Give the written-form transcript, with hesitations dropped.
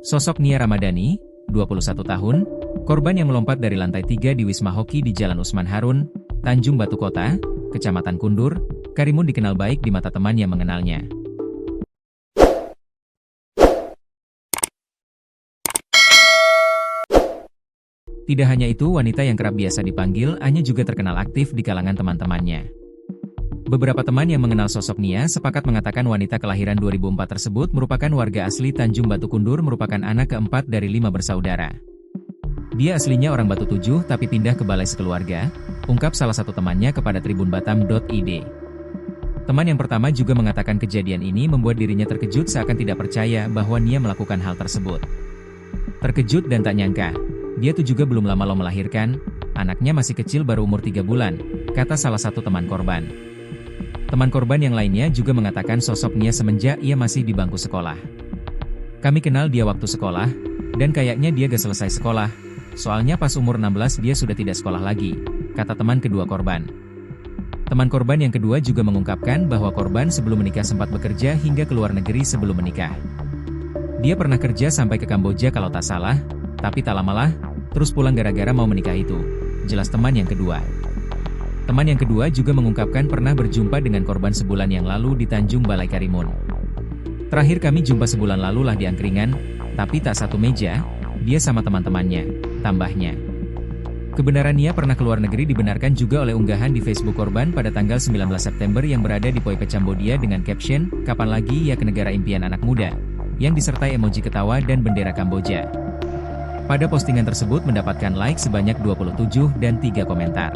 Sosok Nia Ramadhani, 21 tahun, korban yang melompat dari lantai 3 di Wisma Hoki di Jalan Usman Harun, Tanjung Batu Kota, Kecamatan Kundur, Karimun dikenal baik di mata teman yang mengenalnya. Tidak hanya itu, wanita yang kerap biasa dipanggil Anya juga terkenal aktif di kalangan teman-temannya. Beberapa teman yang mengenal sosok Nia sepakat mengatakan wanita kelahiran 2004 tersebut merupakan warga asli Tanjung Batu Kundur, merupakan anak keempat dari 5 bersaudara. Dia aslinya orang Batu Tujuh tapi pindah ke Balai Sekeluarga, ungkap salah satu temannya kepada tribunbatam.id. Teman yang pertama juga mengatakan kejadian ini membuat dirinya terkejut seakan tidak percaya bahwa Nia melakukan hal tersebut. Terkejut dan tak nyangka, dia tuh juga belum lama lo melahirkan, anaknya masih kecil baru umur 3 bulan, kata salah satu teman korban. Teman korban yang lainnya juga mengatakan sosok Nia semenjak ia masih di bangku sekolah. Kami kenal dia waktu sekolah, dan kayaknya dia gak selesai sekolah, soalnya pas umur 16 dia sudah tidak sekolah lagi, kata teman kedua korban. Teman korban yang kedua juga mengungkapkan bahwa korban sebelum menikah sempat bekerja hingga ke luar negeri sebelum menikah. Dia pernah kerja sampai ke Kamboja kalau tak salah, tapi tak lamalah, terus pulang gara-gara mau menikah itu, jelas teman yang kedua. Teman yang kedua juga mengungkapkan pernah berjumpa dengan korban sebulan yang lalu di Tanjung Balai Karimun. Terakhir kami jumpa sebulan lalu lah di angkringan, tapi tak satu meja, dia sama teman-temannya, tambahnya. Kebenaran Nia pernah keluar negeri dibenarkan juga oleh unggahan di Facebook korban pada tanggal 19 September yang berada di Poike Cambodia dengan caption, "Kapan lagi ya ke negara impian anak muda?" yang disertai emoji ketawa dan bendera Kamboja. Pada postingan tersebut mendapatkan like sebanyak 27 dan 3 komentar.